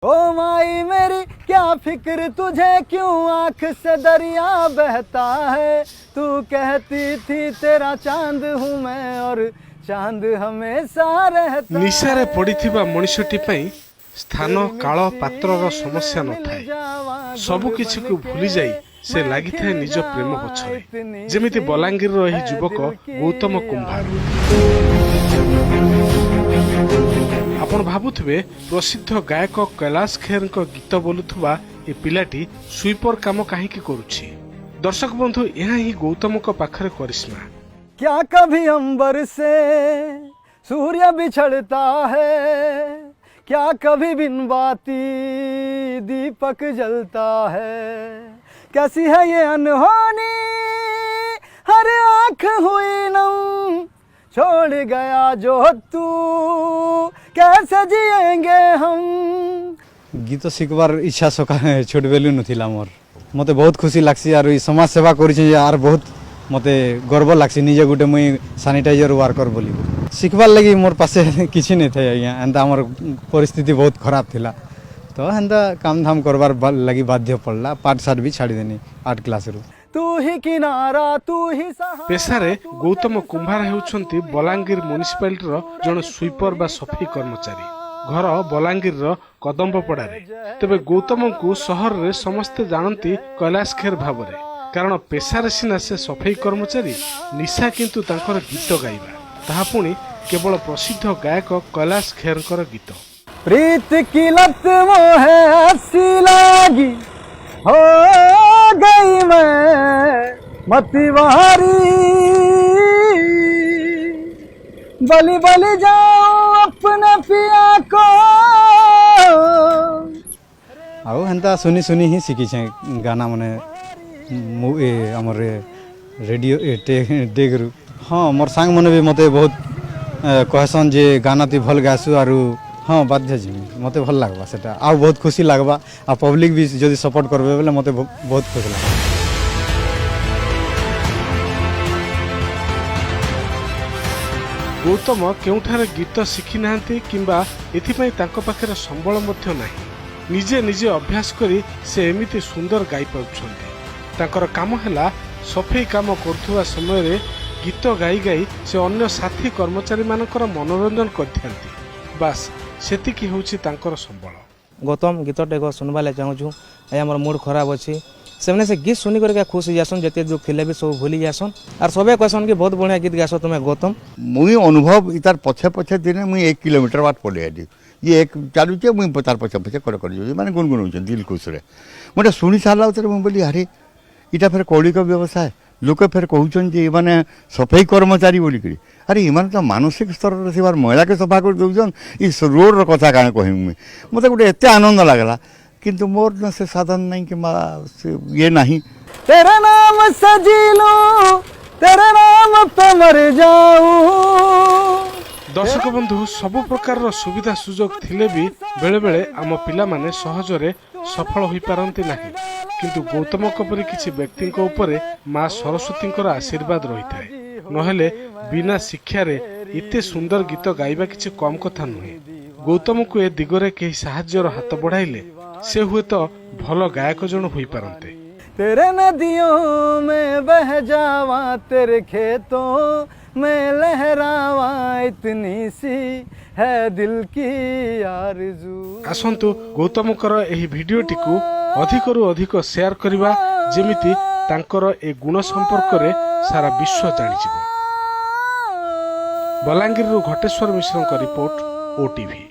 ओ माई मेरी क्या फिक्र तुझे, क्यों आंख से दरिया बहता है। तू कहती थी तेरा चांद हूँ मैं और चांद हमेशा रहता। निशारे पड़िथिबा मनुष्यटी पई स्थान काल पात्रर समस्या न थाए। सबु किछि को भूली जाई से लागि थाए निज प्रेम पछरे। जेमिति बलांगीर रही युवक गौतम कुंभार। आपण भाबुथिबे प्रसिद्ध गायक कैलाश खेर गीत बोलुथुबा ए पिलाटी स्वीपर काम काहेकि करूछि। दर्शक बंधु यह ही गौतम को पाखरे करिश्मा। क्या कभी अंबर से सूर्य बिछड़ता है, क्या कभी बिन बाती दीपक जलता है। कैसी है ये अनहोनी, हर आंख हुई नम, छोड़ गया जो तू कैसे जिएंगे हम। गीत शिखबार इच्छा सका छोट बेलू नथिला मोर। मते बहुत खुशी लागसी आर समाज सेवा करिछि यार बहुत मते गर्व लागसी निजे गुटे मुई सैनिटाइजर वर्कर बोली शिखबार लगी मोर पासे किछि नै थे आज्ञा। एंता हमर परिस्थिति बहुत खराब थिला तो एंता काम धाम करबार लगी बाध्य पड़ला। पाठ साठ भी छाड़ी देनी 8 क्लास रु। तू ही किनारा तू ही सहारा। पेशारे गौतम कुंभार हेउछंती बलांगीर म्युनिसिपालिटी जन स्वीपर बा सफाई कर्मचारी। घर बलांगीर कदम्बपड़ारे। तेबे गौतम को सहर रे समस्ते जानती कैलाश खेर भावरे, कारण पेशारे सिना से सफाई कर्मचारी, निशा किंतु तांकर गीत गाइबा ताहा पुणी केवल प्रसिद्ध गायक कैलाश खेरकर गीत। प्रीत की लत मोहे ऐसी लागी, हो गई मैं मतिवारी, बलि बलि जाऊं अपने पिया को। आओ हेंता सुनी सुनी ही सीखी छे गाना मने हमर रेडियो डेगरू। हाँ मोर सांग मने भी मते बहुत कहसन जे गाना ती भल गासु आरु हाँ बाध्य जी मते भल लागबा सेटा आ बहुत खुशी लागबा। आ पब्लिक भी जदि सपोर्ट करबे बोले मते बहुत खुशी लागबा। गौतम केउठारे गीत शिखि नाहंती किंबा एथिपई तांको पाखरे संबळ मध्य नाही। निजे निजे अभ्यास करी से एमिति सुंदर गाई पाउछन्ती। तांकर काम हैला सफाई काम करथुवा समय रे गीत गाई गाई से अन्य साथी कर्मचारी मानकर मनोरंजन करथांती। बास सेतिकी होछि तांकर संबळ। गौतम गीतटे सुनवाले चाहूँ हमर मूड खराब अच्छी से से गीत सुनी करके खुश हो जासन, जते दुख थिले भी सब भूली जासन और सबे कहसन कि बहुत बढ़िया गीत गास तुम्हें गौतम। मुई अनुभव इतार पछे पछे दिन मुई 1 किलोमीटर बाट पड़े आदि ये एक चालुचे मुई तार पछे पछे कर माने गुनगुन दिल खुश रे मोटे शुणी सारा मुझे बोली अरे इटा फिर कौलिक व्यवसाय लोक फिर कहउछन जे माने सफाई कर्मचारी बोली करी। अरे इमान तो मानसिक स्तर रे सेवार महिला के सफा कर दउछन इस रोड रो कथा काहे कहिम। मते गुटे एते आनंद लागला किंतु मोर न से साधन नहीं कि ये नहीं। तेरा नाम सजी लो, तेरे नाम पे मर जाऊं। दर्शक बंधु सबु प्रकार सुविधा सुजोग थिले भी बेले बेले आम पिला माने सहजरे सफल होई पारंती नाही। किंतु गौतम परी किछि व्यक्ति उपरे माँ सरस्वती आशीर्वाद रही थाए। नहेले बिना शिक्षा रे इते सुंदर गीत गाइबा किछि कम कथा नुहे। गौतम को ए दिगरे केही साहाज्यर हाथ बढ़ाइले से हुए तो भल गायक जन होई पारंते। तेरे नदियों में बह जावा, तेरे खेतों में लहरावा, इतनी सी है दिल की आरज़ू। आसंतु गौतम एही भिडियोटी को अधिकरु अधिक शेयर करिबा जेमिति तांकर ए गुण संपर्क रे सारा विश्व जानि जिवो। बलांगीर घटेश्वर मिश्र रिपोर्ट, ओटीवी।